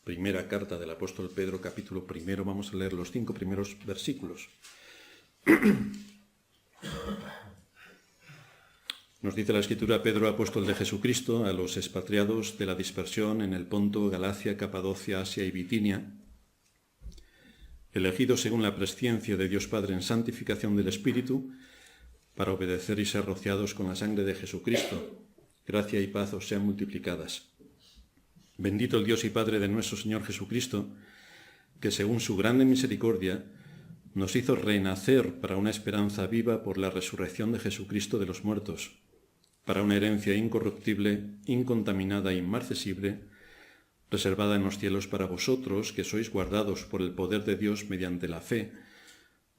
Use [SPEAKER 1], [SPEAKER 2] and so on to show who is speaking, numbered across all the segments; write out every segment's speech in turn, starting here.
[SPEAKER 1] Primera carta del apóstol Pedro, capítulo 1, vamos a leer los 5 primeros versículos. Nos dice la Escritura: Pedro, apóstol de Jesucristo, a los expatriados de la dispersión en el Ponto, Galacia, Capadocia, Asia y Bitinia, elegidos según la presciencia de Dios Padre en santificación del Espíritu, para obedecer y ser rociados con la sangre de Jesucristo. Gracia y paz os sean multiplicadas. Bendito el Dios y Padre de nuestro Señor Jesucristo, que según su grande misericordia nos hizo renacer para una esperanza viva por la resurrección de Jesucristo de los muertos, para una herencia incorruptible, incontaminada e inmarcesible, reservada en los cielos para vosotros, que sois guardados por el poder de Dios mediante la fe,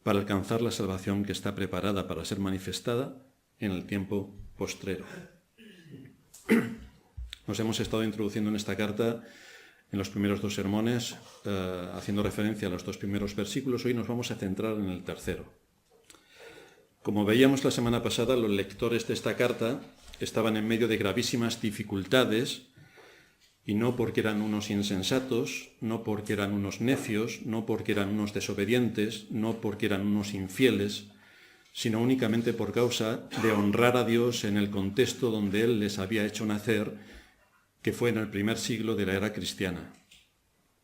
[SPEAKER 1] para alcanzar la salvación que está preparada para ser manifestada en el tiempo postrero. Nos hemos estado introduciendo en esta carta en los primeros 2 sermones, haciendo referencia a los 2 primeros versículos. Hoy nos vamos a centrar en el tercero. Como veíamos la semana pasada, los lectores de esta carta estaban en medio de gravísimas dificultades, y no porque eran unos insensatos, no porque eran unos necios, no porque eran unos desobedientes, no porque eran unos infieles, sino únicamente por causa de honrar a Dios en el contexto donde Él les había hecho nacer, que fue en el primer siglo de la era cristiana.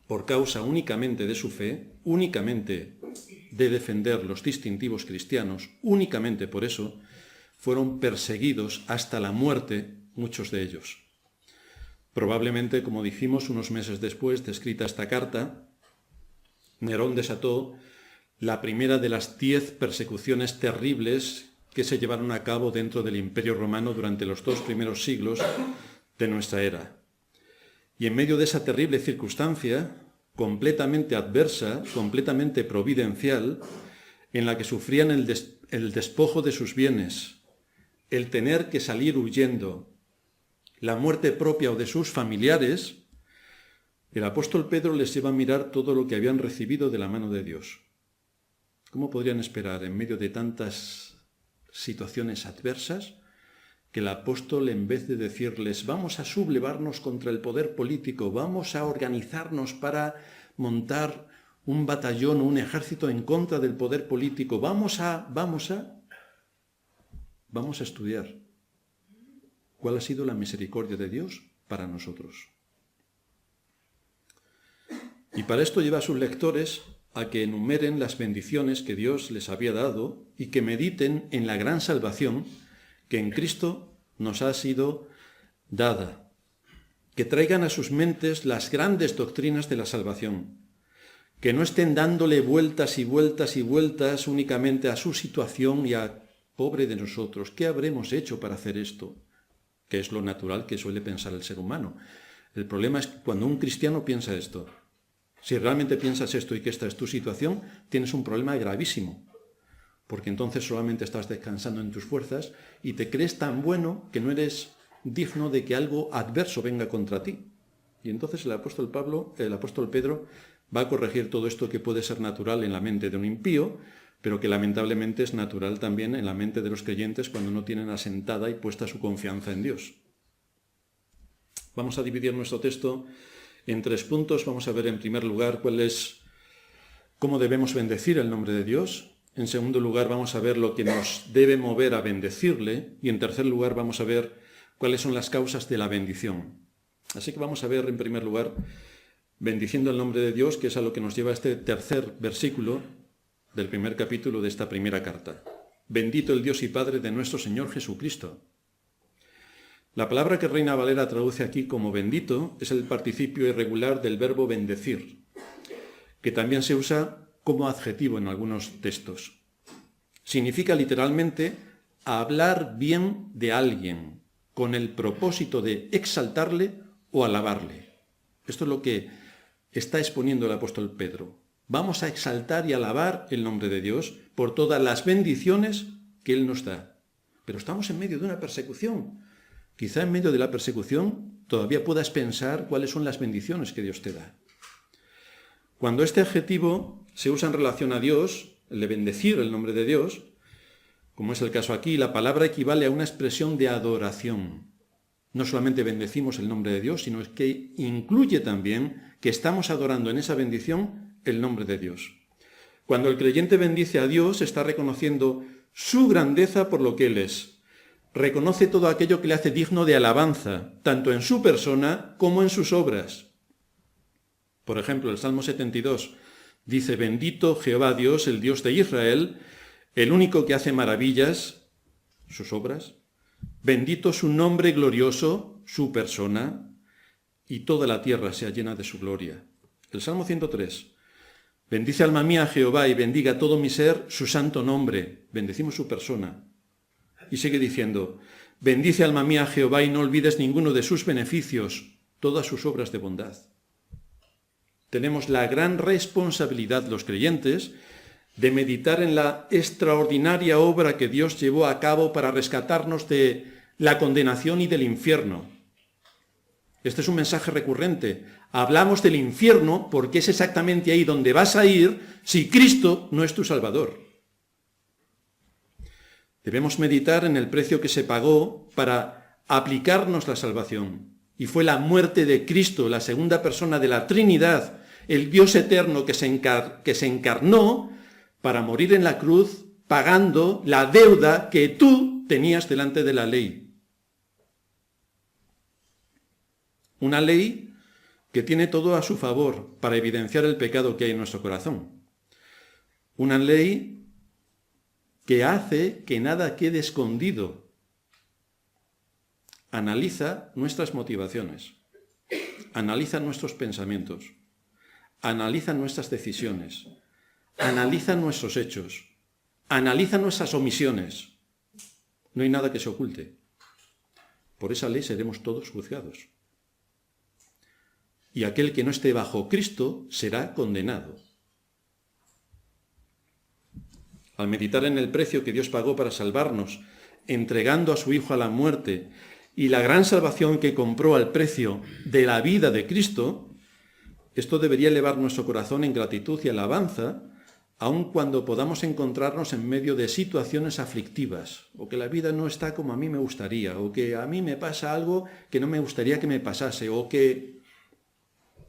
[SPEAKER 1] Por causa únicamente de su fe, únicamente de defender los distintivos cristianos, únicamente por eso, fueron perseguidos hasta la muerte muchos de ellos. Probablemente, como dijimos, unos meses después de escrita esta carta, Nerón desató la primera de las 10 persecuciones terribles que se llevaron a cabo dentro del Imperio Romano durante los 2 primeros siglos de nuestra era. Y en medio de esa terrible circunstancia, completamente adversa, completamente providencial, en la que sufrían el despojo de sus bienes, el tener que salir huyendo, la muerte propia o de sus familiares, el apóstol Pedro les lleva a mirar todo lo que habían recibido de la mano de Dios. ¿Cómo podrían esperar, en medio de tantas situaciones adversas, que el apóstol, en vez de decirles vamos a sublevarnos contra el poder político, vamos a organizarnos para montar un batallón o un ejército en contra del poder político, vamos a estudiar cuál ha sido la misericordia de Dios para nosotros? Y para esto lleva a sus lectores a que enumeren las bendiciones que Dios les había dado y que mediten en la gran salvación que en Cristo nos ha sido dada, que traigan a sus mentes las grandes doctrinas de la salvación, que no estén dándole vueltas y vueltas y vueltas únicamente a su situación y a pobre de nosotros, ¿qué habremos hecho para hacer esto? Que es lo natural que suele pensar el ser humano. El problema es que cuando un cristiano piensa esto, si realmente piensas esto y que esta es tu situación, tienes un problema gravísimo, porque entonces solamente estás descansando en tus fuerzas y te crees tan bueno que no eres digno de que algo adverso venga contra ti. Y entonces el apóstol Pedro va a corregir todo esto que puede ser natural en la mente de un impío, pero que lamentablemente es natural también en la mente de los creyentes cuando no tienen asentada y puesta su confianza en Dios. Vamos a dividir nuestro texto en 3 puntos. Vamos a ver en primer lugar cómo debemos bendecir el nombre de Dios. En segundo lugar, vamos a ver lo que nos debe mover a bendecirle. Y en tercer lugar, vamos a ver cuáles son las causas de la bendición. Así que vamos a ver en primer lugar, bendiciendo el nombre de Dios, que es a lo que nos lleva este tercer versículo del primer capítulo de esta primera carta. Bendito el Dios y Padre de nuestro Señor Jesucristo. La palabra que Reina Valera traduce aquí como bendito es el participio irregular del verbo bendecir, que también se usa como adjetivo en algunos textos. Significa literalmente hablar bien de alguien con el propósito de exaltarle o alabarle. Esto es lo que está exponiendo el apóstol Pedro. Vamos a exaltar y alabar el nombre de Dios por todas las bendiciones que Él nos da. Pero estamos en medio de una persecución. Quizá en medio de la persecución todavía puedas pensar cuáles son las bendiciones que Dios te da. Cuando este adjetivo se usa en relación a Dios, el de bendecir el nombre de Dios, como es el caso aquí, la palabra equivale a una expresión de adoración. No solamente bendecimos el nombre de Dios, sino que incluye también que estamos adorando en esa bendición el nombre de Dios. Cuando el creyente bendice a Dios, está reconociendo su grandeza por lo que Él es. Reconoce todo aquello que le hace digno de alabanza, tanto en su persona como en sus obras. Por ejemplo, el Salmo 72 dice: bendito Jehová Dios, el Dios de Israel, el único que hace maravillas, sus obras. Bendito su nombre glorioso, su persona, y toda la tierra sea llena de su gloria. El Salmo 103. Bendice alma mía a Jehová y bendiga todo mi ser su santo nombre. Bendecimos su persona. Y sigue diciendo: bendice alma mía a Jehová y no olvides ninguno de sus beneficios, todas sus obras de bondad. Tenemos la gran responsabilidad, los creyentes, de meditar en la extraordinaria obra que Dios llevó a cabo para rescatarnos de la condenación y del infierno. Este es un mensaje recurrente. Hablamos del infierno porque es exactamente ahí donde vas a ir si Cristo no es tu Salvador. Debemos meditar en el precio que se pagó para aplicarnos la salvación. Y fue la muerte de Cristo, la segunda persona de la Trinidad, el Dios eterno que se encarnó para morir en la cruz, pagando la deuda que tú tenías delante de la ley. Una ley que tiene todo a su favor para evidenciar el pecado que hay en nuestro corazón. Una ley que hace que nada quede escondido. Analiza nuestras motivaciones, analiza nuestros pensamientos, analiza nuestras decisiones, analiza nuestros hechos, analiza nuestras omisiones. No hay nada que se oculte. Por esa ley seremos todos juzgados. Y aquel que no esté bajo Cristo será condenado. Al meditar en el precio que Dios pagó para salvarnos, entregando a su Hijo a la muerte, y la gran salvación que compró al precio de la vida de Cristo, esto debería elevar nuestro corazón en gratitud y alabanza, aun cuando podamos encontrarnos en medio de situaciones aflictivas, o que la vida no está como a mí me gustaría, o que a mí me pasa algo que no me gustaría que me pasase, o que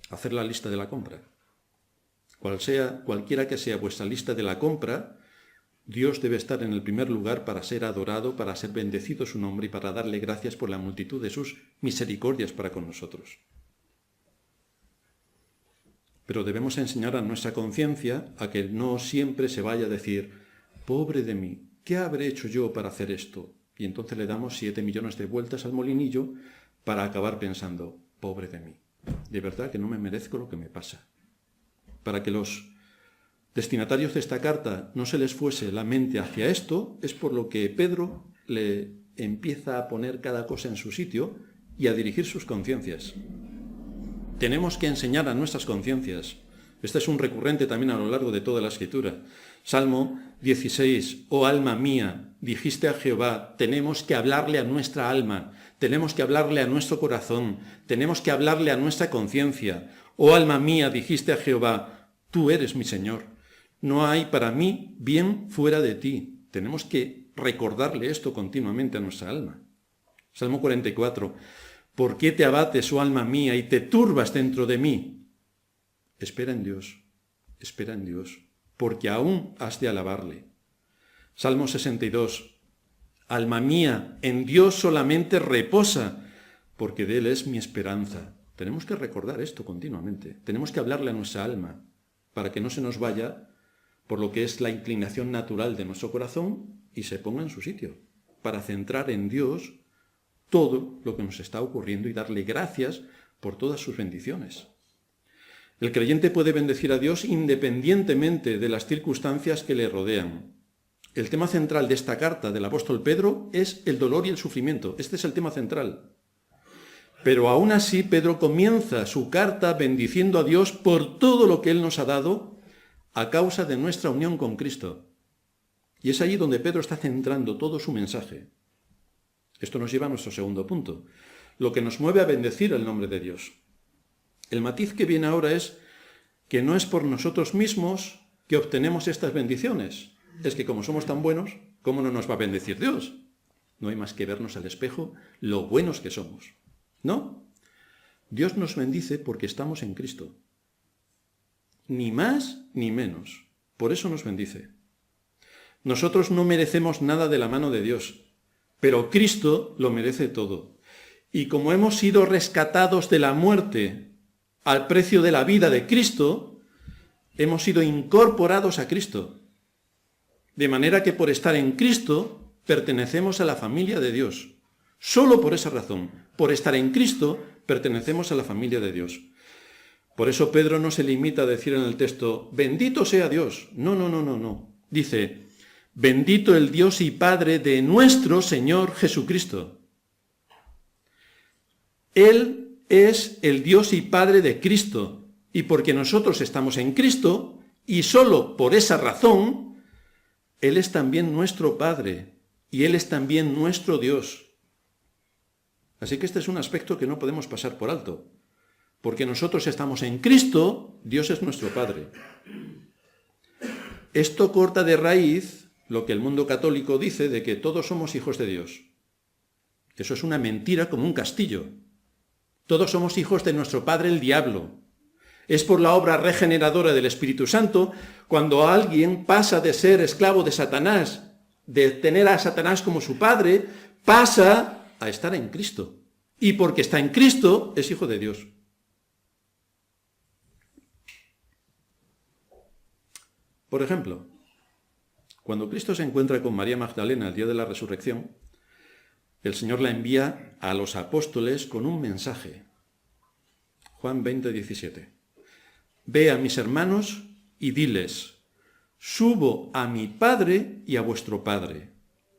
[SPEAKER 1] hacer la lista de la compra. Cualquiera que sea vuestra lista de la compra, Dios debe estar en el primer lugar para ser adorado, para ser bendecido su nombre y para darle gracias por la multitud de sus misericordias para con nosotros. Pero debemos enseñar a nuestra conciencia a que no siempre se vaya a decir: pobre de mí, ¿qué habré hecho yo para hacer esto? Y entonces le damos 7 millones de vueltas al molinillo para acabar pensando: pobre de mí, de verdad que no me merezco lo que me pasa. Para que los destinatarios de esta carta no se les fuese la mente hacia esto, es por lo que Pedro le empieza a poner cada cosa en su sitio y a dirigir sus conciencias. Tenemos que enseñar a nuestras conciencias. Este es un recurrente también a lo largo de toda la Escritura. Salmo 16, oh alma mía, dijiste a Jehová. Tenemos que hablarle a nuestra alma, tenemos que hablarle a nuestro corazón, tenemos que hablarle a nuestra conciencia. Oh alma mía, dijiste a Jehová, tú eres mi Señor. No hay para mí bien fuera de ti. Tenemos que recordarle esto continuamente a nuestra alma. Salmo 44, ¿por qué te abates, oh alma mía, y te turbas dentro de mí? Espera en Dios, porque aún has de alabarle. Salmo 62, alma mía, en Dios solamente reposa, porque de Él es mi esperanza. Tenemos que recordar esto continuamente. Tenemos que hablarle a nuestra alma, para que no se nos vaya por lo que es la inclinación natural de nuestro corazón y se ponga en su sitio, para centrar en Dios todo lo que nos está ocurriendo y darle gracias por todas sus bendiciones. El creyente puede bendecir a Dios independientemente de las circunstancias que le rodean. El tema central de esta carta del apóstol Pedro es el dolor y el sufrimiento. Este es el tema central. Pero aún así Pedro comienza su carta bendiciendo a Dios por todo lo que Él nos ha dado a causa de nuestra unión con Cristo. Y es allí donde Pedro está centrando todo su mensaje. Esto nos lleva a nuestro segundo punto, lo que nos mueve a bendecir el nombre de Dios. El matiz que viene ahora es que no es por nosotros mismos que obtenemos estas bendiciones. Es que como somos tan buenos, ¿cómo no nos va a bendecir Dios? No hay más que vernos al espejo lo buenos que somos. No. Dios nos bendice porque estamos en Cristo. Ni más ni menos. Por eso nos bendice. Nosotros no merecemos nada de la mano de Dios, pero Cristo lo merece todo. Y como hemos sido rescatados de la muerte al precio de la vida de Cristo, hemos sido incorporados a Cristo. De manera que por estar en Cristo pertenecemos a la familia de Dios. Solo por esa razón, por estar en Cristo, pertenecemos a la familia de Dios. Por eso Pedro no se limita a decir en el texto, bendito sea Dios. No. Dice, bendito el Dios y Padre de nuestro Señor Jesucristo. Él es el Dios y Padre de Cristo, y porque nosotros estamos en Cristo, y solo por esa razón, Él es también nuestro Padre, y Él es también nuestro Dios. Así que este es un aspecto que no podemos pasar por alto. Porque nosotros estamos en Cristo, Dios es nuestro Padre. Esto corta de raíz lo que el mundo católico dice de que todos somos hijos de Dios. Eso es una mentira como un castillo. Todos somos hijos de nuestro padre el diablo. Es por la obra regeneradora del Espíritu Santo cuando alguien pasa de ser esclavo de Satanás, de tener a Satanás como su padre, pasa a estar en Cristo. Y porque está en Cristo, es hijo de Dios. Por ejemplo, cuando Cristo se encuentra con María Magdalena el día de la resurrección, el Señor la envía a los apóstoles con un mensaje. Juan 20:17. Ve a mis hermanos y diles, subo a mi Padre y a vuestro Padre,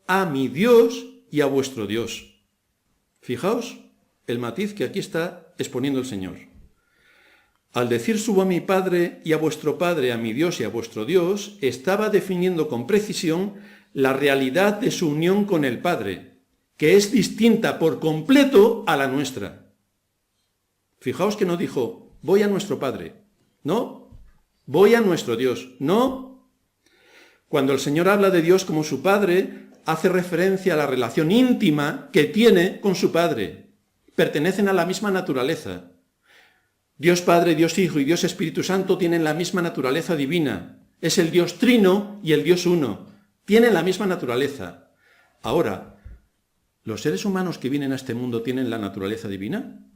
[SPEAKER 1] a mi Dios y a vuestro Dios. Fijaos el matiz que aquí está exponiendo el Señor. Al decir subo a mi Padre y a vuestro Padre, a mi Dios y a vuestro Dios, estaba definiendo con precisión la realidad de su unión con el Padre, que es distinta por completo a la nuestra. Fijaos que no dijo, voy a nuestro Padre, no, voy a nuestro Dios, no. Cuando el Señor habla de Dios como su Padre, hace referencia a la relación íntima que tiene con su Padre. Pertenecen a la misma naturaleza. Dios Padre, Dios Hijo y Dios Espíritu Santo tienen la misma naturaleza divina. Es el Dios Trino y el Dios Uno. Tienen la misma naturaleza. Ahora, ¿los seres humanos que vienen a este mundo tienen la naturaleza divina?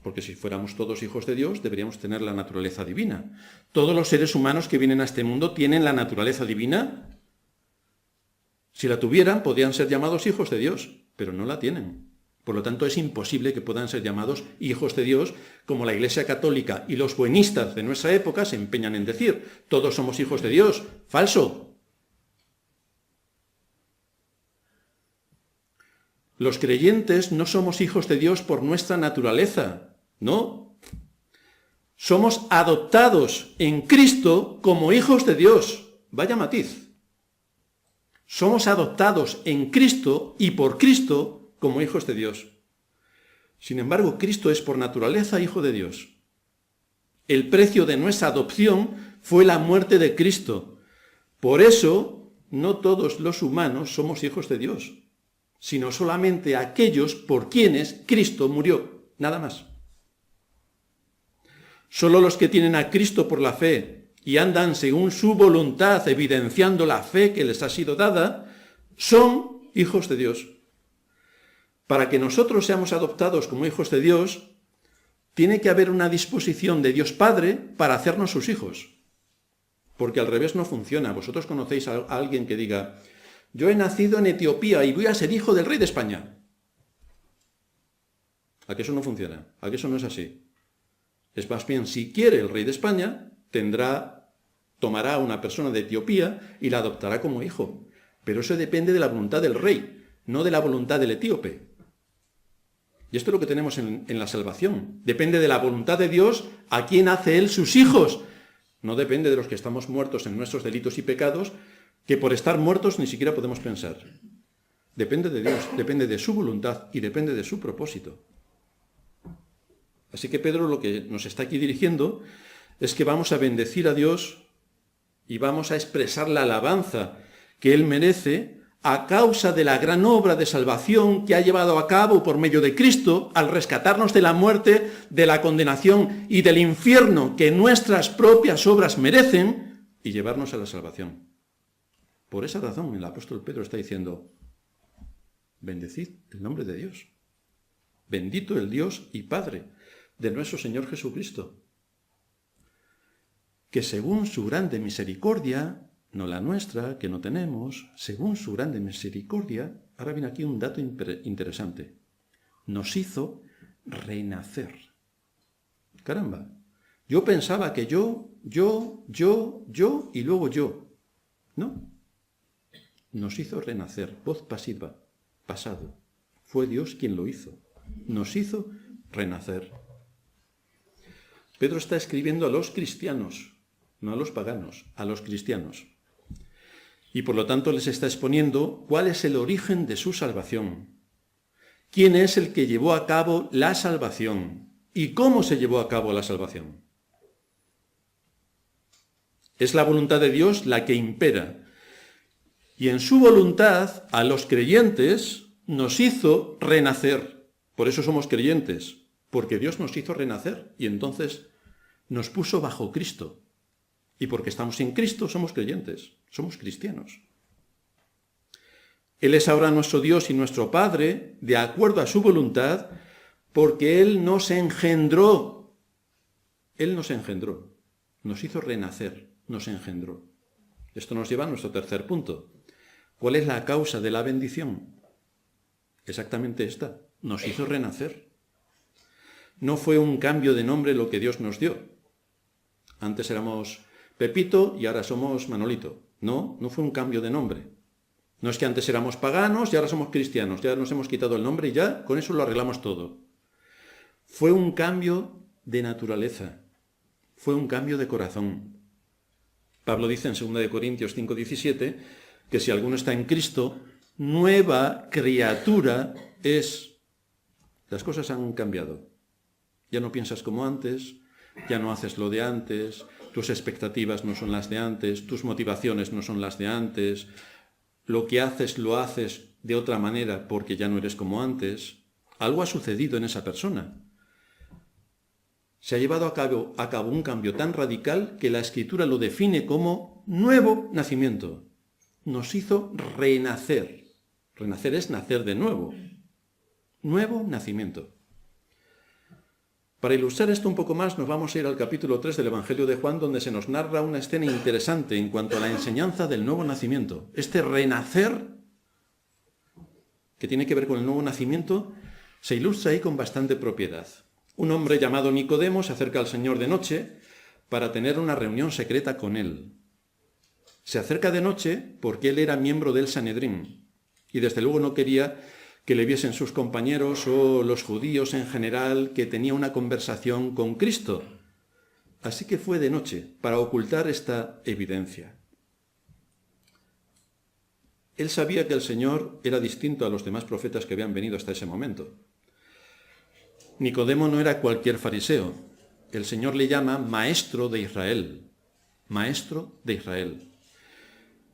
[SPEAKER 1] Porque si fuéramos todos hijos de Dios, deberíamos tener la naturaleza divina. ¿Todos los seres humanos que vienen a este mundo tienen la naturaleza divina? Si la tuvieran, podrían ser llamados hijos de Dios, pero no la tienen. Por lo tanto, es imposible que puedan ser llamados hijos de Dios, como la Iglesia Católica y los buenistas de nuestra época se empeñan en decir. Todos somos hijos de Dios. ¡Falso! Los creyentes no somos hijos de Dios por nuestra naturaleza, no. Somos adoptados en Cristo como hijos de Dios. Vaya matiz. Somos adoptados en Cristo y por Cristo como hijos de Dios. Sin embargo, Cristo es por naturaleza hijo de Dios. El precio de nuestra adopción fue la muerte de Cristo. Por eso, no todos los humanos somos hijos de Dios, sino solamente aquellos por quienes Cristo murió, nada más. Solo los que tienen a Cristo por la fe y andan según su voluntad, evidenciando la fe que les ha sido dada, son hijos de Dios. Para que nosotros seamos adoptados como hijos de Dios, tiene que haber una disposición de Dios Padre para hacernos sus hijos. Porque al revés no funciona. Vosotros conocéis a alguien que diga, yo he nacido en Etiopía y voy a ser hijo del rey de España. ¿A que eso no funciona? ¿A que eso no es así? Es más bien, si quiere el rey de España, tomará a una persona de Etiopía y la adoptará como hijo. Pero eso depende de la voluntad del rey, no de la voluntad del etíope. Y esto es lo que tenemos en la salvación. Depende de la voluntad de Dios a quién hace Él sus hijos. No depende de los que estamos muertos en nuestros delitos y pecados, que por estar muertos ni siquiera podemos pensar. Depende de Dios, depende de su voluntad y depende de su propósito. Así que Pedro lo que nos está aquí dirigiendo es que vamos a bendecir a Dios y vamos a expresar la alabanza que Él merece a causa de la gran obra de salvación que ha llevado a cabo por medio de Cristo, al rescatarnos de la muerte, de la condenación y del infierno que nuestras propias obras merecen, y llevarnos a la salvación. Por esa razón el apóstol Pedro está diciendo, bendecid el nombre de Dios. Bendito el Dios y Padre de nuestro Señor Jesucristo, que según su grande misericordia, no la nuestra, que no tenemos, según su grande misericordia, ahora viene aquí un dato interesante, nos hizo renacer. Caramba, yo pensaba que yo, y luego yo. No, nos hizo renacer, voz pasiva, pasado. Fue Dios quien lo hizo. Nos hizo renacer. Pedro está escribiendo a los cristianos, no a los paganos, a los cristianos. Y por lo tanto les está exponiendo cuál es el origen de su salvación. ¿Quién es el que llevó a cabo la salvación? ¿Y cómo se llevó a cabo la salvación? Es la voluntad de Dios la que impera. Y en su voluntad, a los creyentes, nos hizo renacer. Por eso somos creyentes, porque Dios nos hizo renacer y entonces nos puso bajo Cristo. Y porque estamos en Cristo somos creyentes, somos cristianos. Él es ahora nuestro Dios y nuestro Padre, de acuerdo a su voluntad, porque Él nos engendró. Él nos engendró, nos hizo renacer, nos engendró. Esto nos lleva a nuestro tercer punto. ¿Cuál es la causa de la bendición? Exactamente esta, nos hizo renacer. No fue un cambio de nombre lo que Dios nos dio. Antes éramos Pepito y ahora somos Manolito. No, no fue un cambio de nombre. No es que antes éramos paganos y ahora somos cristianos, ya nos hemos quitado el nombre y ya con eso lo arreglamos todo. Fue un cambio de naturaleza, fue un cambio de corazón. Pablo dice en 2 Corintios 5:17 que si alguno está en Cristo, nueva criatura es. Las cosas han cambiado. Ya no piensas como antes, ya no haces lo de antes, tus expectativas no son las de antes, tus motivaciones no son las de antes, lo que haces lo haces de otra manera porque ya no eres como antes. Algo ha sucedido en esa persona. Se ha llevado a cabo un cambio tan radical que la Escritura lo define como nuevo nacimiento. Nos hizo renacer. Renacer es nacer de nuevo. Nuevo nacimiento. Para ilustrar esto un poco más, nos vamos a ir al capítulo 3 del Evangelio de Juan, donde se nos narra una escena interesante en cuanto a la enseñanza del nuevo nacimiento. Este renacer, que tiene que ver con el nuevo nacimiento, se ilustra ahí con bastante propiedad. Un hombre llamado Nicodemo se acerca al Señor de noche para tener una reunión secreta con él. Se acerca de noche porque él era miembro del Sanedrín y desde luego no quería que le viesen sus compañeros o los judíos en general que tenía una conversación con Cristo. Así que fue de noche para ocultar esta evidencia. Él sabía que el Señor era distinto a los demás profetas que habían venido hasta ese momento. Nicodemo no era cualquier fariseo. El Señor le llama maestro de Israel. Maestro de Israel.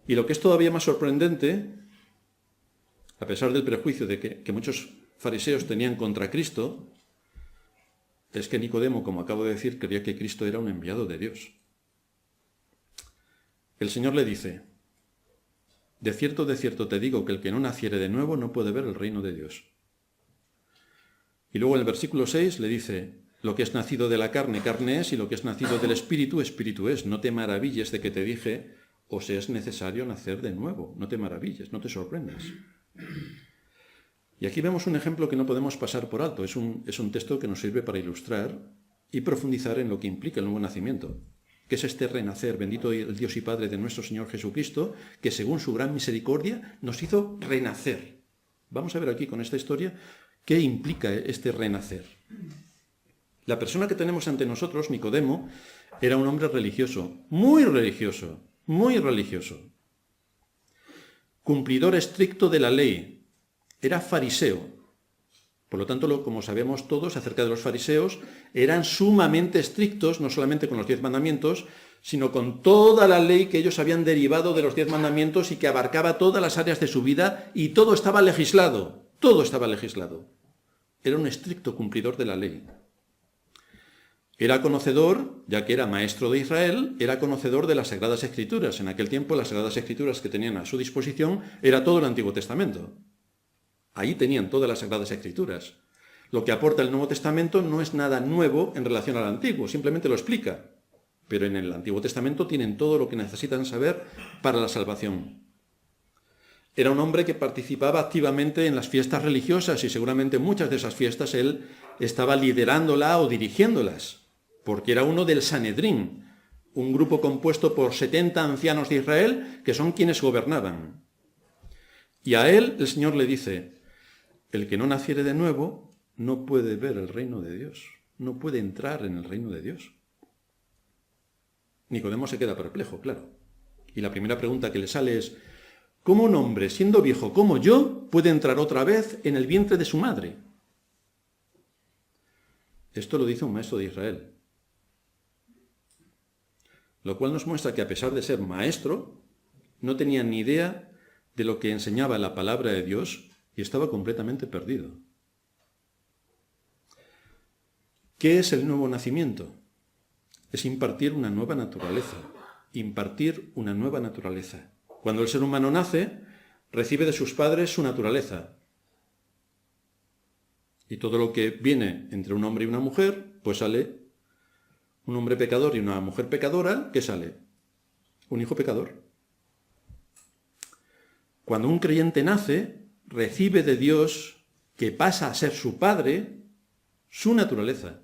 [SPEAKER 1] Y lo que es todavía más sorprendente, a pesar del prejuicio de que muchos fariseos tenían contra Cristo, es que Nicodemo, como acabo de decir, creía que Cristo era un enviado de Dios. El Señor le dice, de cierto te digo que el que no naciere de nuevo no puede ver el reino de Dios. Y luego en el versículo 6 le dice, lo que es nacido de la carne, carne es, y lo que es nacido del espíritu, espíritu es. No te maravilles de que te dije, os es necesario nacer de nuevo. No te maravilles, no te sorprendas. Y aquí vemos un ejemplo que no podemos pasar por alto. Es un texto que nos sirve para ilustrar y profundizar en lo que implica el nuevo nacimiento, que es este renacer, bendito el Dios y Padre de nuestro Señor Jesucristo, que según su gran misericordia nos hizo renacer. Vamos a ver aquí con esta historia qué implica este renacer. La persona que tenemos ante nosotros, Nicodemo, era un hombre religioso, muy religioso, muy religioso. Cumplidor estricto de la ley, era fariseo. Por lo tanto, como sabemos todos acerca de los fariseos, eran sumamente estrictos, no solamente con los 10 mandamientos, sino con toda la ley que ellos habían derivado de los 10 mandamientos y que abarcaba todas las áreas de su vida, y todo estaba legislado, todo estaba legislado. Era un estricto cumplidor de la ley. Era conocedor, ya que era maestro de Israel, era conocedor de las Sagradas Escrituras. En aquel tiempo las Sagradas Escrituras que tenían a su disposición era todo el Antiguo Testamento. Ahí tenían todas las Sagradas Escrituras. Lo que aporta el Nuevo Testamento no es nada nuevo en relación al Antiguo, simplemente lo explica. Pero en el Antiguo Testamento tienen todo lo que necesitan saber para la salvación. Era un hombre que participaba activamente en las fiestas religiosas y seguramente muchas de esas fiestas él estaba liderándolas o dirigiéndolas, porque era uno del Sanedrín, un grupo compuesto por 70 ancianos de Israel que son quienes gobernaban. Y a él el Señor le dice: el que no naciere de nuevo no puede ver el reino de Dios, no puede entrar en el reino de Dios. Nicodemo se queda perplejo, claro. Y la primera pregunta que le sale es: ¿cómo un hombre, siendo viejo como yo, puede entrar otra vez en el vientre de su madre? Esto lo dice un maestro de Israel. Lo cual nos muestra que a pesar de ser maestro, no tenía ni idea de lo que enseñaba la palabra de Dios y estaba completamente perdido. ¿Qué es el nuevo nacimiento? Es impartir una nueva naturaleza. Impartir una nueva naturaleza. Cuando el ser humano nace, recibe de sus padres su naturaleza. Y todo lo que viene entre un hombre y una mujer, pues sale un hombre pecador y una mujer pecadora, ¿qué sale? Un hijo pecador. Cuando un creyente nace, recibe de Dios, que pasa a ser su padre, su naturaleza.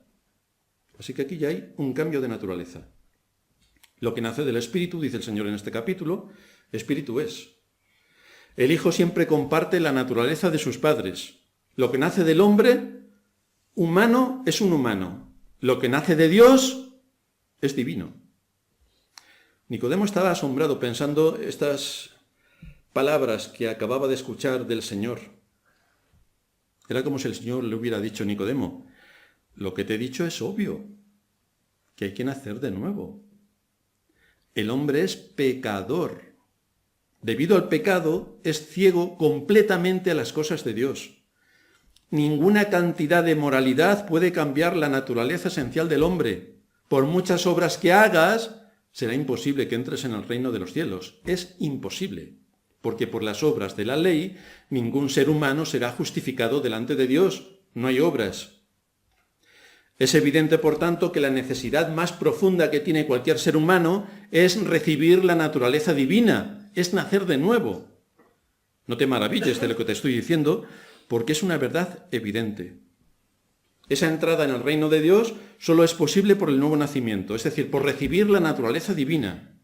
[SPEAKER 1] Así que aquí ya hay un cambio de naturaleza. Lo que nace del Espíritu, dice el Señor en este capítulo, Espíritu es. El Hijo siempre comparte la naturaleza de sus padres. Lo que nace del hombre humano es un humano. Lo que nace de Dios es divino. Nicodemo estaba asombrado pensando estas palabras que acababa de escuchar del Señor. Era como si el Señor le hubiera dicho: Nicodemo, lo que te he dicho es obvio, que hay que nacer de nuevo. El hombre es pecador. Debido al pecado, es ciego completamente a las cosas de Dios. Ninguna cantidad de moralidad puede cambiar la naturaleza esencial del hombre. Por muchas obras que hagas, será imposible que entres en el reino de los cielos. Es imposible, porque por las obras de la ley, ningún ser humano será justificado delante de Dios. No hay obras. Es evidente, por tanto, que la necesidad más profunda que tiene cualquier ser humano es recibir la naturaleza divina, es nacer de nuevo. No te maravilles de lo que te estoy diciendo, porque es una verdad evidente. Esa entrada en el reino de Dios solo es posible por el nuevo nacimiento, es decir, por recibir la naturaleza divina.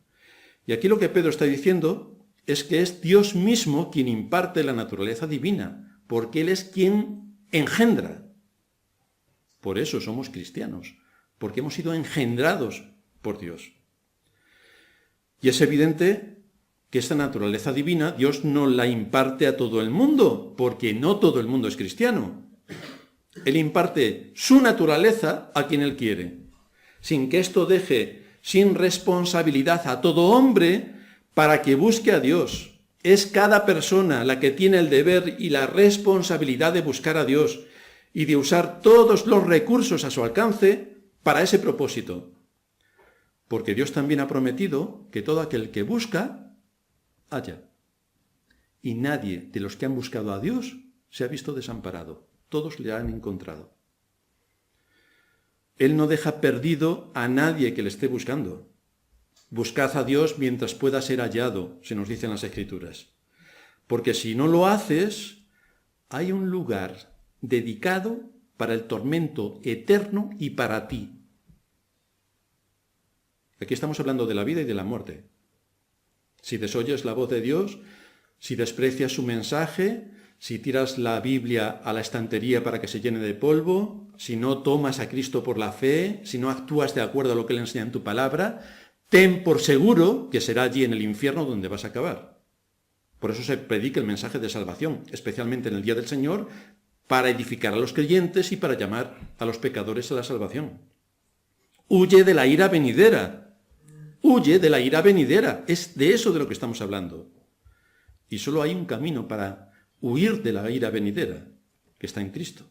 [SPEAKER 1] Y aquí lo que Pedro está diciendo es que es Dios mismo quien imparte la naturaleza divina, porque Él es quien engendra. Por eso somos cristianos, porque hemos sido engendrados por Dios. Y es evidente que esta naturaleza divina Dios no la imparte a todo el mundo, porque no todo el mundo es cristiano. Él imparte su naturaleza a quien Él quiere, sin que esto deje sin responsabilidad a todo hombre para que busque a Dios. Es cada persona la que tiene el deber y la responsabilidad de buscar a Dios y de usar todos los recursos a su alcance para ese propósito. Porque Dios también ha prometido que todo aquel que busca, halla. Y nadie de los que han buscado a Dios se ha visto desamparado. Todos le han encontrado. Él no deja perdido a nadie que le esté buscando. Buscad a Dios mientras pueda ser hallado, se nos dice en las Escrituras. Porque si no lo haces, hay un lugar dedicado para el tormento eterno y para ti. Aquí estamos hablando de la vida y de la muerte. Si desoyes la voz de Dios, si desprecias su mensaje, si tiras la Biblia a la estantería para que se llene de polvo, si no tomas a Cristo por la fe, si no actúas de acuerdo a lo que Él enseña en tu palabra, ten por seguro que será allí en el infierno donde vas a acabar. Por eso se predica el mensaje de salvación, especialmente en el día del Señor, para edificar a los creyentes y para llamar a los pecadores a la salvación. Huye de la ira venidera. huye de la ira venidera. Es de eso de lo que estamos hablando. Y solo hay un camino para huir de la ira venidera, que está en Cristo.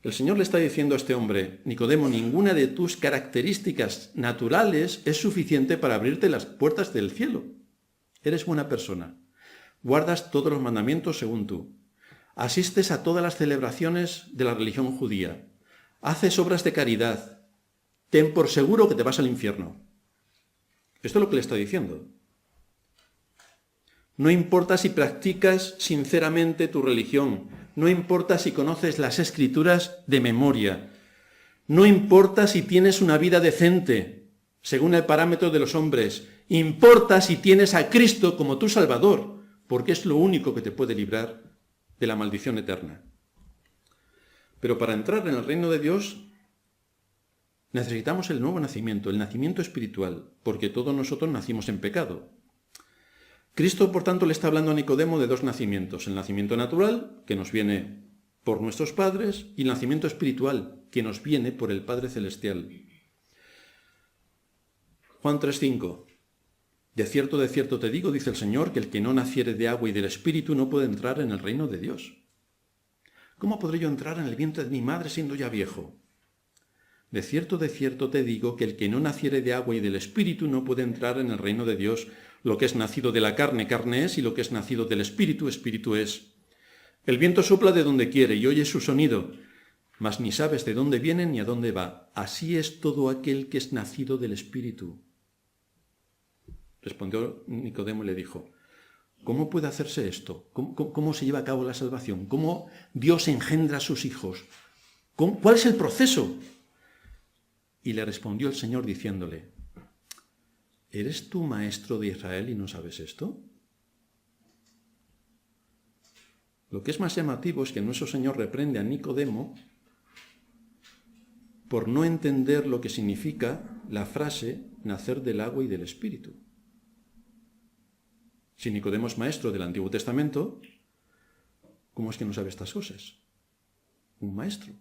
[SPEAKER 1] El Señor le está diciendo a este hombre: Nicodemo, ninguna de tus características naturales es suficiente para abrirte las puertas del cielo. Eres buena persona, guardas todos los mandamientos según tú, asistes a todas las celebraciones de la religión judía, haces obras de caridad, ten por seguro que te vas al infierno. Esto es lo que le está diciendo. No importa si practicas sinceramente tu religión, no importa si conoces las Escrituras de memoria, no importa si tienes una vida decente, según el parámetro de los hombres, importa si tienes a Cristo como tu Salvador, porque es lo único que te puede librar de la maldición eterna. Pero para entrar en el reino de Dios necesitamos el nuevo nacimiento, el nacimiento espiritual, porque todos nosotros nacimos en pecado. Cristo, por tanto, le está hablando a Nicodemo de dos nacimientos: el nacimiento natural, que nos viene por nuestros padres, y el nacimiento espiritual, que nos viene por el Padre Celestial. Juan 3:5. De cierto te digo, dice el Señor, que el que no naciere de agua y del Espíritu no puede entrar en el reino de Dios. ¿Cómo podré yo entrar en el vientre de mi madre siendo ya viejo? De cierto te digo que el que no naciere de agua y del Espíritu no puede entrar en el reino de Dios. Lo que es nacido de la carne, carne es, y lo que es nacido del Espíritu, Espíritu es. El viento sopla de donde quiere y oyes su sonido, mas ni sabes de dónde viene ni a dónde va. Así es todo aquel que es nacido del Espíritu. Respondió Nicodemo y le dijo: ¿cómo puede hacerse esto? ¿Cómo se lleva a cabo la salvación? ¿Cómo Dios engendra a sus hijos? ¿Cuál es el proceso? Y le respondió el Señor diciéndole: ¿eres tú maestro de Israel y no sabes esto? Lo que es más llamativo es que nuestro Señor reprende a Nicodemo por no entender lo que significa la frase nacer del agua y del Espíritu. Si Nicodemo es maestro del Antiguo Testamento, ¿cómo es que no sabe estas cosas? Un maestro.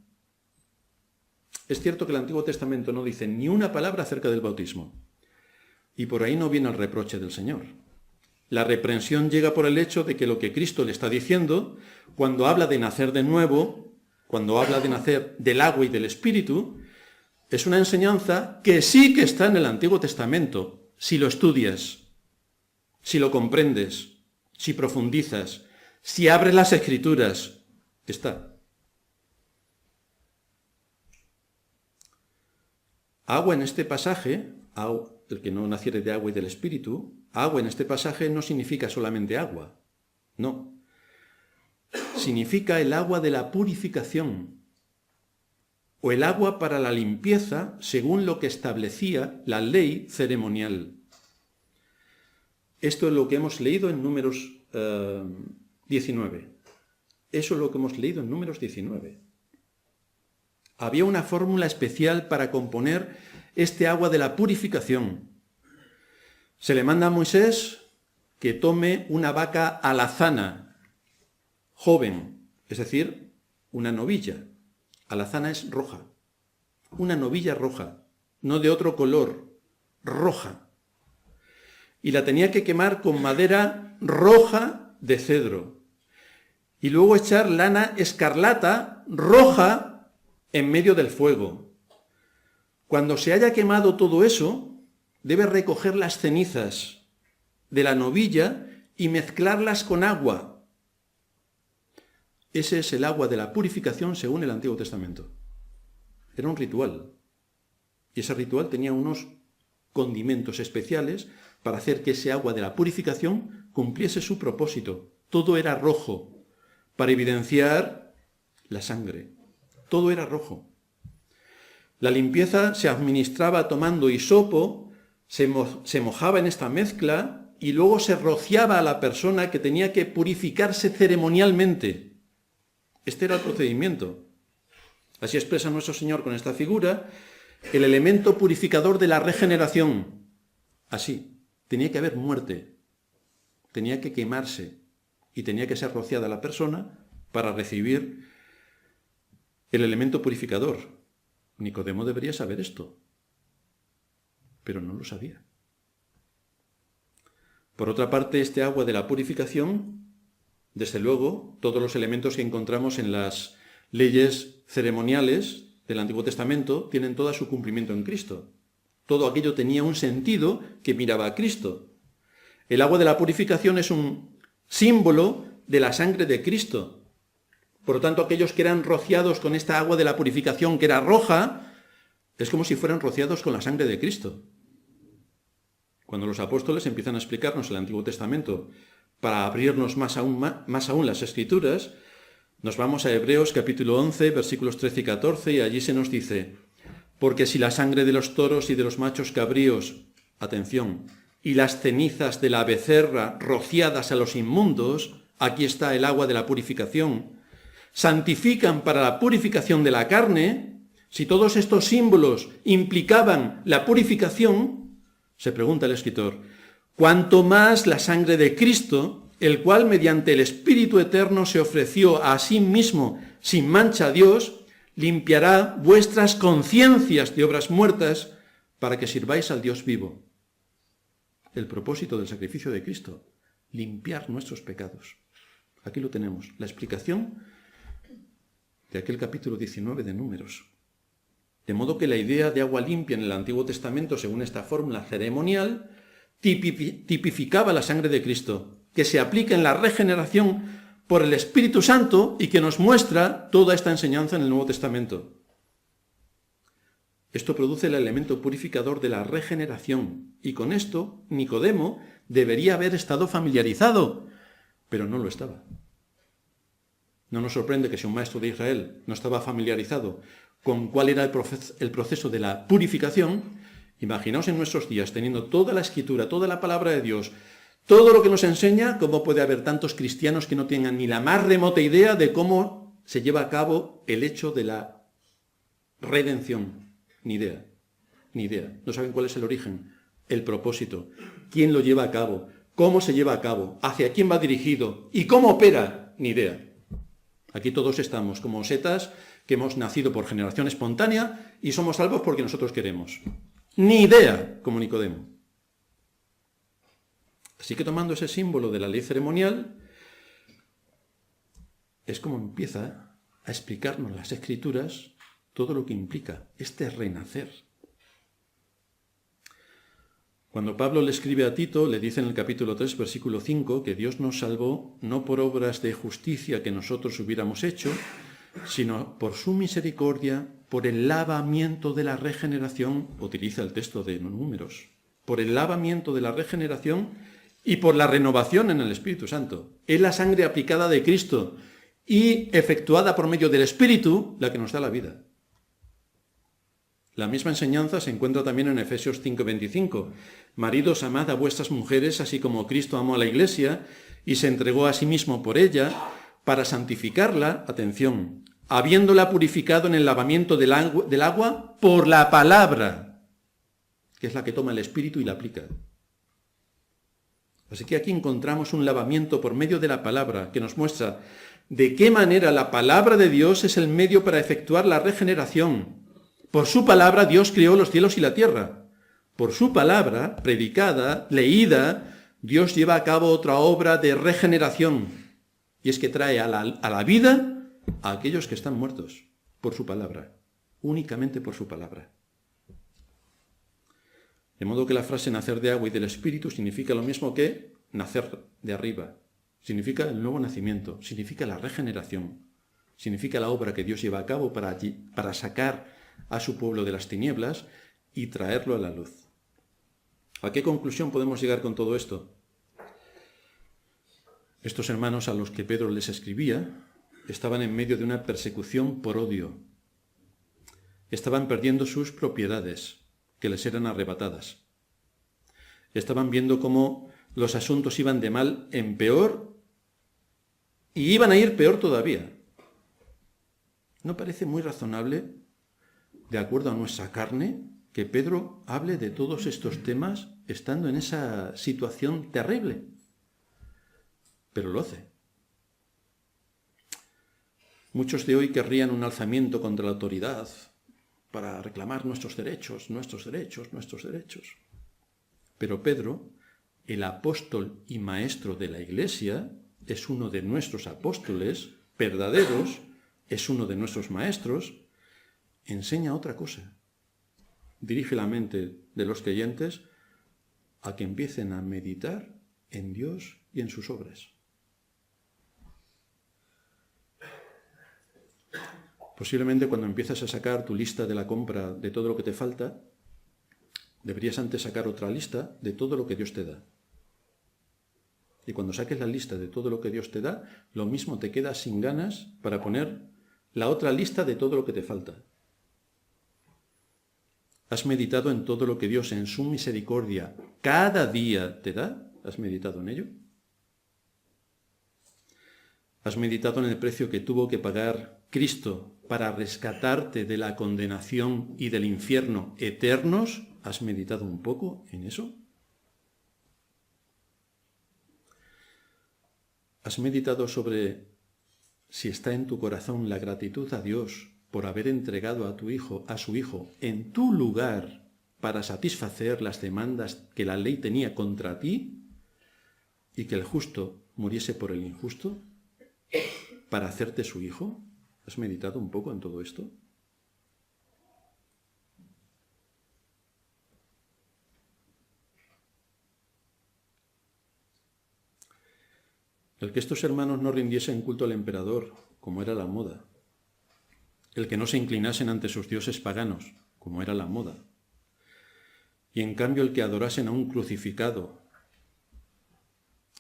[SPEAKER 1] Es cierto que el Antiguo Testamento no dice ni una palabra acerca del bautismo. Y por ahí no viene el reproche del Señor. La reprensión llega por el hecho de que lo que Cristo le está diciendo, cuando habla de nacer de nuevo, cuando habla de nacer del agua y del Espíritu, es una enseñanza que sí que está en el Antiguo Testamento, si lo estudias, si lo comprendes, si profundizas, si abres las Escrituras, está. Agua en este pasaje, el que no naciere de agua y del Espíritu, agua en este pasaje no significa solamente agua, no. Significa el agua de la purificación, o el agua para la limpieza según lo que establecía la ley ceremonial. Esto es lo que hemos leído en Números 19. Eso es lo que hemos leído en Números 19. Había una fórmula especial para componer este agua de la purificación. Se le manda a Moisés que tome una vaca alazana, joven, es decir, una novilla. Alazana es roja. Una novilla roja, no de otro color, roja. Y la tenía que quemar con madera roja de cedro. Y luego echar lana escarlata roja en medio del fuego. Cuando se haya quemado todo eso, debe recoger las cenizas de la novilla y mezclarlas con agua. Ese es el agua de la purificación según el Antiguo Testamento. Era un ritual. Y ese ritual tenía unos condimentos especiales para hacer que ese agua de la purificación cumpliese su propósito. Todo era rojo, para evidenciar la sangre. Todo era rojo. La limpieza se administraba tomando hisopo, se mojaba en esta mezcla y luego se rociaba a la persona que tenía que purificarse ceremonialmente. Este era el procedimiento. Así expresa nuestro Señor con esta figura el elemento purificador de la regeneración. Así, tenía que haber muerte, tenía que quemarse y tenía que ser rociada la persona para recibir el elemento purificador. Nicodemo debería saber esto. pero no lo sabía. Por otra parte, este agua de la purificación, desde luego, todos los elementos que encontramos en las leyes ceremoniales del Antiguo Testamento tienen todo su cumplimiento en Cristo. Todo aquello tenía un sentido que miraba a Cristo. El agua de la purificación es un símbolo de la sangre de Cristo. Por lo tanto, aquellos que eran rociados con esta agua de la purificación, que era roja, es como si fueran rociados con la sangre de Cristo. Cuando los apóstoles empiezan a explicarnos el Antiguo Testamento para abrirnos más aún las Escrituras, nos vamos a Hebreos capítulo 11, versículos 13 y 14, y allí se nos dice: porque si la sangre de los toros y de los machos cabríos, atención, y las cenizas de la becerra rociadas a los inmundos, aquí está el agua de la purificación, santifican para la purificación de la carne, si todos estos símbolos implicaban la purificación, se pregunta el escritor, cuanto más la sangre de Cristo, el cual mediante el Espíritu Eterno se ofreció a sí mismo sin mancha a Dios, limpiará vuestras conciencias de obras muertas para que sirváis al Dios vivo. El propósito del sacrificio de Cristo, limpiar nuestros pecados. Aquí lo tenemos, la explicación de aquel capítulo 19 de Números. De modo que la idea de agua limpia en el Antiguo Testamento, según esta fórmula ceremonial, tipificaba la sangre de Cristo, que se aplica en la regeneración por el Espíritu Santo y que nos muestra toda esta enseñanza en el Nuevo Testamento. Esto produce el elemento purificador de la regeneración, y con esto Nicodemo debería haber estado familiarizado, pero no lo estaba. No nos sorprende que si un maestro de Israel no estaba familiarizado con cuál era el proceso de la purificación, imaginaos en nuestros días, teniendo toda la Escritura, toda la palabra de Dios, todo lo que nos enseña, cómo puede haber tantos cristianos que no tengan ni la más remota idea de cómo se lleva a cabo el hecho de la redención. Ni idea, ni idea. No saben cuál es el origen, el propósito, quién lo lleva a cabo, cómo se lleva a cabo, hacia quién va dirigido y cómo opera, ni idea. Aquí todos estamos como setas que hemos nacido por generación espontánea y somos salvos porque nosotros queremos. Ni idea, como Nicodemo. Así que tomando ese símbolo de la ley ceremonial, es como empieza a explicarnos las Escrituras todo lo que implica este renacer. Cuando Pablo le escribe a Tito, le dice en el capítulo 3, versículo 5, que Dios nos salvó no por obras de justicia que nosotros hubiéramos hecho, sino por su misericordia, por el lavamiento de la regeneración, utiliza el texto de Números, por el lavamiento de la regeneración y por la renovación en el Espíritu Santo. Es la sangre aplicada de Cristo y efectuada por medio del Espíritu la que nos da la vida. La misma enseñanza se encuentra también en Efesios 5:25. Maridos, amad a vuestras mujeres, así como Cristo amó a la Iglesia y se entregó a sí mismo por ella, para santificarla, atención, habiéndola purificado en el lavamiento del agua por la palabra, que es la que toma el Espíritu y la aplica. Así que aquí encontramos un lavamiento por medio de la palabra que nos muestra de qué manera la palabra de Dios es el medio para efectuar la regeneración. Por su palabra Dios creó los cielos y la tierra. Por su palabra, predicada, leída, Dios lleva a cabo otra obra de regeneración. Y es que trae a la vida a aquellos que están muertos. Por su palabra. Únicamente por su palabra. De modo que la frase nacer de agua y del Espíritu significa lo mismo que nacer de arriba. Significa el nuevo nacimiento, significa la regeneración, significa la obra que Dios lleva a cabo para sacar a su pueblo de las tinieblas y traerlo a la luz. ¿A qué conclusión podemos llegar con todo esto? Estos hermanos a los que Pedro les escribía estaban en medio de una persecución por odio. Estaban perdiendo sus propiedades, que les eran arrebatadas. Estaban viendo cómo los asuntos iban de mal en peor y iban a ir peor todavía. ¿No parece muy razonable, de acuerdo a nuestra carne, que Pedro hable de todos estos temas estando en esa situación terrible? Pero lo hace. Muchos de hoy querrían un alzamiento contra la autoridad, para reclamar nuestros derechos, nuestros derechos, nuestros derechos. Pero Pedro, el apóstol y maestro de la Iglesia, es uno de nuestros apóstoles verdaderos, es uno de nuestros maestros, enseña otra cosa. Dirige la mente de los creyentes a que empiecen a meditar en Dios y en sus obras. Posiblemente cuando empiezas a sacar tu lista de la compra de todo lo que te falta, deberías antes sacar otra lista de todo lo que Dios te da. Y cuando saques la lista de todo lo que Dios te da, lo mismo te quedas sin ganas para poner la otra lista de todo lo que te falta. ¿Has meditado en todo lo que Dios en su misericordia cada día te da? ¿Has meditado en ello? ¿Has meditado en el precio que tuvo que pagar Cristo para rescatarte de la condenación y del infierno eternos? ¿Has meditado un poco en eso? ¿Has meditado sobre si está en tu corazón la gratitud a Dios por haber entregado a su Hijo, en tu lugar para satisfacer las demandas que la ley tenía contra ti y que el justo muriese por el injusto para hacerte su Hijo? ¿Has meditado un poco en todo esto? El que estos hermanos no rindiesen culto al emperador, como era la moda. El que no se inclinasen ante sus dioses paganos, como era la moda. Y en cambio el que adorasen a un crucificado.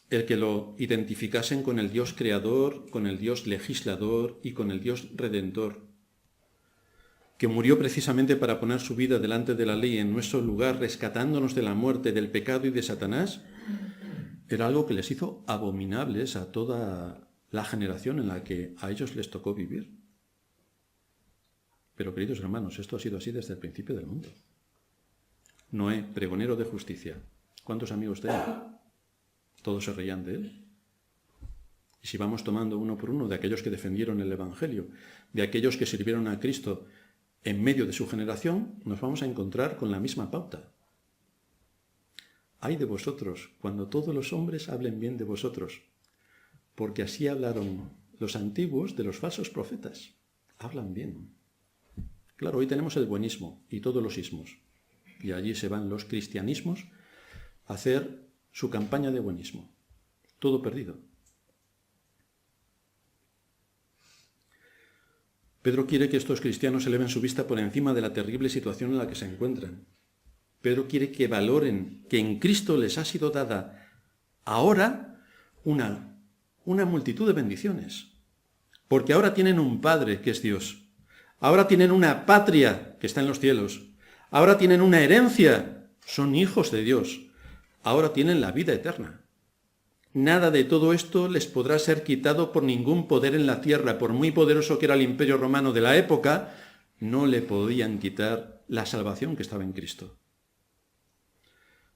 [SPEAKER 1] El que lo identificasen con el Dios creador, con el Dios legislador y con el Dios redentor, que murió precisamente para poner su vida delante de la ley en nuestro lugar, rescatándonos de la muerte, del pecado y de Satanás, era algo que les hizo abominables a toda la generación en la que a ellos les tocó vivir. Pero, queridos hermanos, esto ha sido así desde el principio del mundo. Noé, pregonero de justicia. ¿Cuántos amigos tenía? Todos se reían de él. Y si vamos tomando uno por uno de aquellos que defendieron el Evangelio, de aquellos que sirvieron a Cristo en medio de su generación, nos vamos a encontrar con la misma pauta. Ay de vosotros, cuando todos los hombres hablen bien de vosotros, porque así hablaron los antiguos de los falsos profetas. Hablan bien. Claro, hoy tenemos el buenismo y todos los ismos, y allí se van los cristianismos a hacer su campaña de buenismo. Todo perdido. Pedro quiere que estos cristianos eleven su vista por encima de la terrible situación en la que se encuentran. Pedro quiere que valoren que en Cristo les ha sido dada ahora una multitud de bendiciones. Porque ahora tienen un Padre que es Dios. Ahora tienen una patria que está en los cielos. Ahora tienen una herencia. Son hijos de Dios. Ahora tienen la vida eterna. Nada de todo esto les podrá ser quitado por ningún poder en la tierra. Por muy poderoso que era el imperio romano de la época, no le podían quitar la salvación que estaba en Cristo.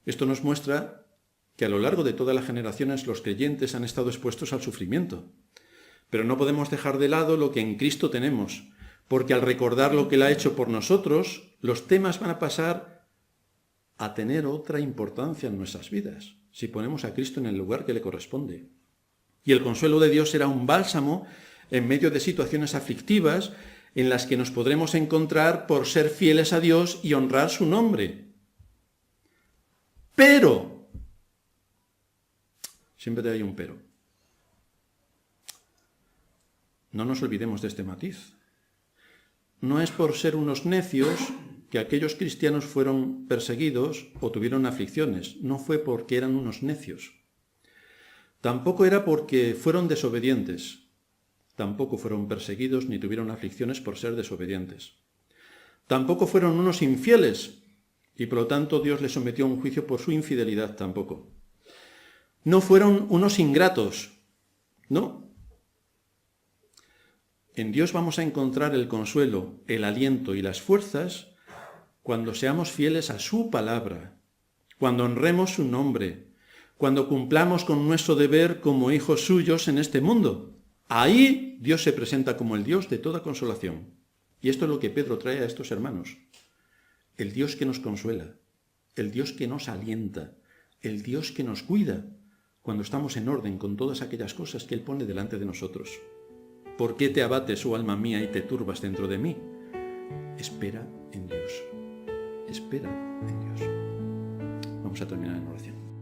[SPEAKER 1] Esto nos muestra que a lo largo de todas las generaciones los creyentes han estado expuestos al sufrimiento. Pero no podemos dejar de lado lo que en Cristo tenemos, porque al recordar lo que Él ha hecho por nosotros, los temas van a pasar a tener otra importancia en nuestras vidas, si ponemos a Cristo en el lugar que le corresponde. Y el consuelo de Dios será un bálsamo en medio de situaciones aflictivas en las que nos podremos encontrar por ser fieles a Dios y honrar su nombre. Pero, siempre hay un pero. No nos olvidemos de este matiz. No es por ser unos necios que aquellos cristianos fueron perseguidos o tuvieron aflicciones. No fue porque eran unos necios. Tampoco era porque fueron desobedientes. Tampoco fueron perseguidos ni tuvieron aflicciones por ser desobedientes. Tampoco fueron unos infieles y por lo tanto Dios les sometió a un juicio por su infidelidad tampoco. No fueron unos ingratos. No. En Dios vamos a encontrar el consuelo, el aliento y las fuerzas cuando seamos fieles a su palabra, cuando honremos su nombre, cuando cumplamos con nuestro deber como hijos suyos en este mundo. Ahí Dios se presenta como el Dios de toda consolación. Y esto es lo que Pedro trae a estos hermanos. El Dios que nos consuela, el Dios que nos alienta, el Dios que nos cuida cuando estamos en orden con todas aquellas cosas que Él pone delante de nosotros. ¿Por qué te abates, oh alma mía, y te turbas dentro de mí? Espera en Dios. Espera en Dios. Vamos a terminar en oración.